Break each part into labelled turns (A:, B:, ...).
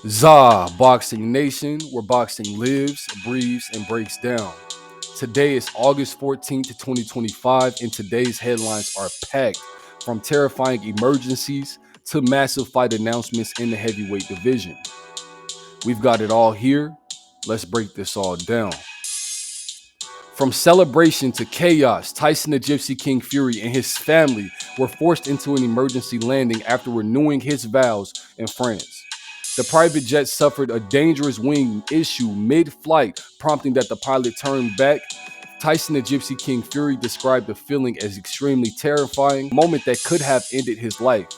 A: ZABoxingNation, where boxing lives, breathes, and breaks down. Today is August 14th, 2025, and today's headlines are packed from terrifying emergencies to massive fight announcements in the heavyweight division. We've got it all here. Let's break this all down. From celebration to chaos, Tyson the Gypsy King Fury and his family were forced into an emergency landing after renewing his vows in France. The private jet suffered a dangerous wing issue mid-flight, prompting that the pilot turn back. Tyson the Gypsy King Fury described the feeling as extremely terrifying, a moment that could have ended his life.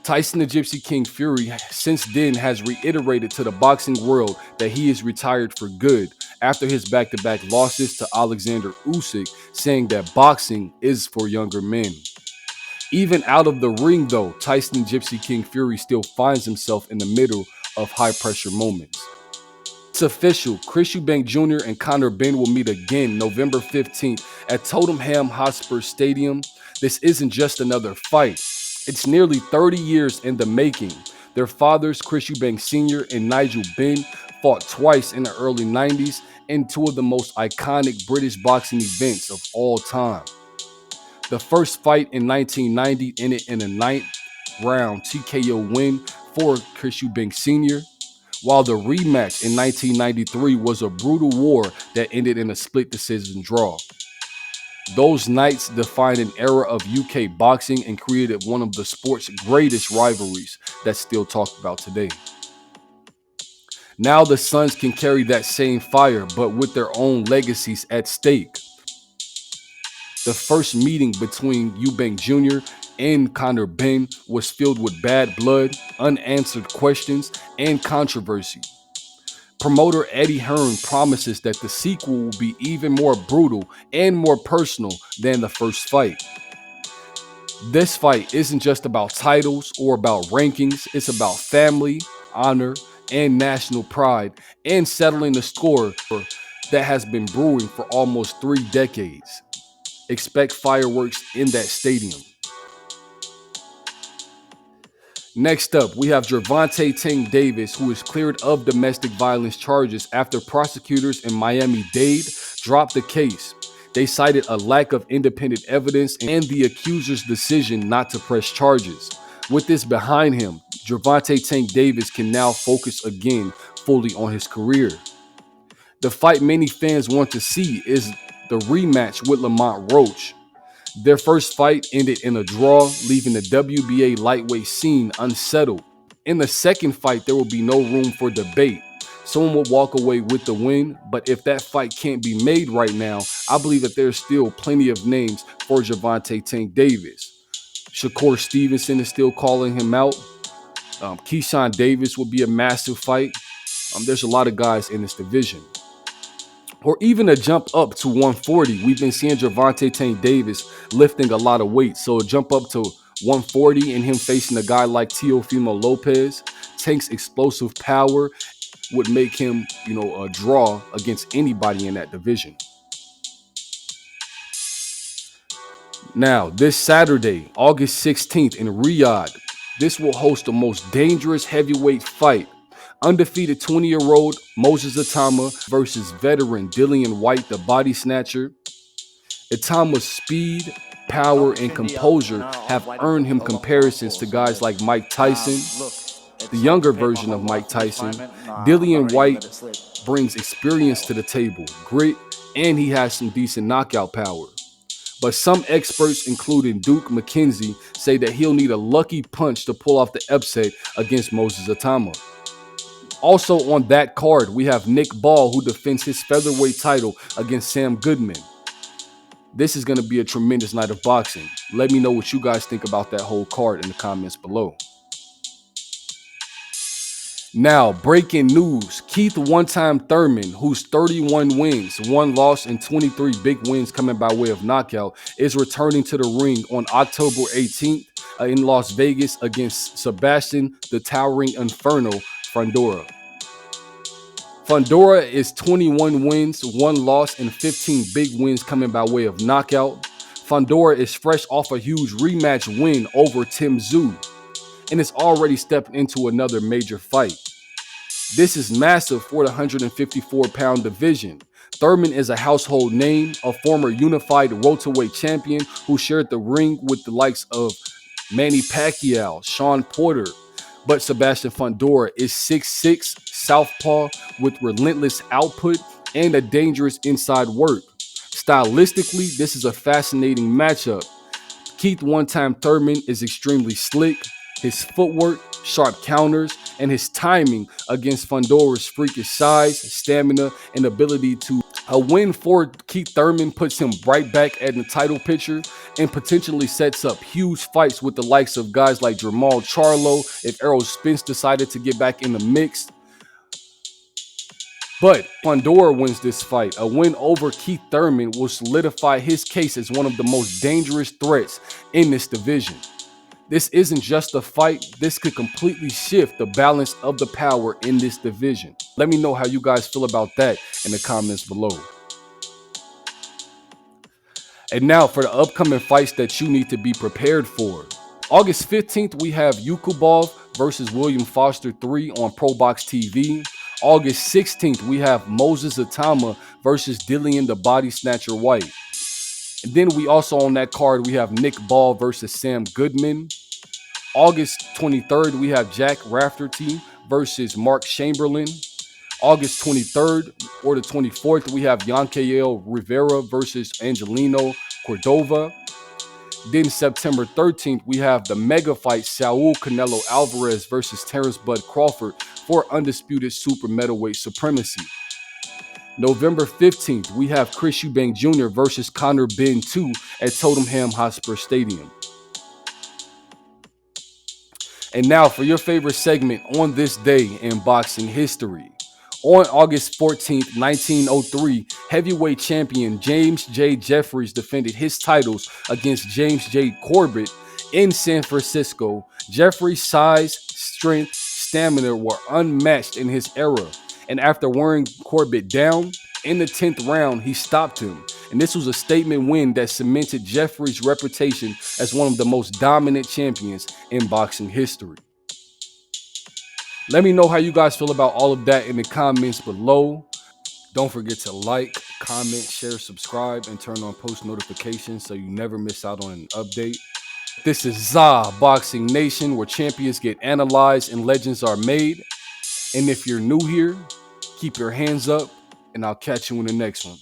A: Tyson the Gypsy King Fury since then has reiterated to the boxing world that he is retired for good after his back-to-back losses to Alexander Usyk, saying that boxing is for younger men. Even out of the ring though, Tyson Gypsy King Fury still finds himself in the middle of high-pressure moments. It's official, Eubank Jr. and Conor Benn will meet again November 15th at Tottenham Hotspur Stadium. This isn't just another fight. It's nearly 30 years in the making. Their fathers, Eubank Sr. and Nigel Benn, fought twice in the early 90s in two of the most iconic British boxing events of all time. The first fight in 1990 ended in a ninth round TKO win for Eubank Sr., while the rematch in 1993 was a brutal war that ended in a split decision draw. Those nights defined an era of UK boxing and created one of the sport's greatest rivalries that's still talked about today. Now the Sons can carry that same fire, but with their own legacies at stake. The first meeting between Eubank Jr. and Conor Benn was filled with bad blood, unanswered questions, and controversy. Promoter Eddie Hearn promises that the sequel will be even more brutal and more personal than the first fight. This fight isn't just about titles or about rankings, it's about family, honor, and national pride, and settling the score that has been brewing for almost 3 decades. Expect fireworks in that stadium. Next up, we have Gervonta Davis, who is cleared of domestic violence charges after prosecutors in Miami-Dade dropped the case. They cited a lack of independent evidence and the accuser's decision not to press charges. With this behind him, Gervonta Davis can now focus again fully on his career. The fight many fans want to see is the rematch with Lamont Roach. Their first fight ended in a draw, leaving the WBA lightweight scene unsettled. In the second fight, there will be no room for debate. Someone will walk away with the win, but if that fight can't be made right now, I believe that there's still plenty of names for Gervonta Davis. Shakur Stevenson is still calling him out. Keyshawn Davis will be a massive fight. There's a lot of guys in this division. Or even a jump up to 140. We've been seeing Gervonta Davis lifting a lot of weight. So a jump up to 140 and him facing a guy like Teofimo Lopez, Tank's explosive power would make him, a draw against anybody in that division. Now, this Saturday, August 16th in Riyadh, this will host the most dangerous heavyweight fight. Undefeated 20-year-old Moses Itauma versus veteran Dillian Whyte, the body snatcher. Itauma's speed, power, and composure have earned him comparisons to guys like Mike Tyson, the younger version of Mike Tyson. Dillian Whyte brings experience to the table, grit, and he has some decent knockout power. But some experts, including Duke McKenzie, say that he'll need a lucky punch to pull off the upset against Moses Itauma. Also on that card, we have Nick Ball, who defends his featherweight title against Sam Goodman. This is going to be a tremendous night of boxing. Let me know what you guys think about that whole card in the comments below. Now, breaking news. Keith one-time Thurman, who's 31 wins, 1 loss, and 23 big wins coming by way of knockout, is returning to the ring on October 18th in Las Vegas against Sebastian the Towering Inferno Fundora. Fundora is 21 wins, 1 loss, and 15 big wins coming by way of knockout. Fundora is fresh off a huge rematch win over Tim Tszyu. and is already stepping into another major fight. This is massive for the 154-pound division. Thurman is a household name, a former unified welterweight champion who shared the ring with the likes of Manny Pacquiao, Shawn Porter. But Sebastian Fundora is 6'6", southpaw with relentless output and a dangerous inside work. Stylistically, this is a fascinating matchup. Keith one-time Thurman is extremely slick. His footwork, sharp counters, and his timing against Fundora's freakish size, stamina, and ability to a win for Keith Thurman puts him right back at the title picture and potentially sets up huge fights with the likes of guys like Jermall Charlo if Errol Spence decided to get back in the mix. But Fundora wins this fight. A win over Keith Thurman will solidify his case as one of the most dangerous threats in this division. This isn't just a fight. This could completely shift the balance of the power in this division. Let me know how you guys feel about that in the comments below. And now for the upcoming fights that you need to be prepared for. August 15th, we have Yukubov versus William Foster III on ProBox TV. August 16th, we have Moses Itauma versus Dillian the Body Snatcher Whyte. And then we also on that card, we have Nick Ball versus Sam Goodman. August 23rd, we have Jack Rafferty versus Mark Chamberlain. August 23rd or the 24th, we have Yankael Rivera versus Angelino Cordova. Then September 13th, we have the mega fight Saul Canelo Alvarez versus Terrence Bud Crawford for undisputed super middleweight supremacy. November 15th, we have Chris Eubank Jr. versus Conor Benn II at Tottenham Hotspur Stadium. And now for your favorite segment on this day in boxing history. On August 14th, 1903, heavyweight champion James J. Jeffries defended his titles against James J. Corbett in San Francisco. Jeffries' size, strength, stamina were unmatched in his era. And after wearing Corbett down, in the 10th round, he stopped him. And this was a statement win that cemented Jeffries' reputation as one of the most dominant champions in boxing history. Let me know how you guys feel about all of that in the comments below. Don't forget to like, comment, share, subscribe, and turn on post notifications so you never miss out on an update. This is ZABoxingNation, where champions get analyzed and legends are made. And if you're new here, keep your hands up, and I'll catch you in the next one.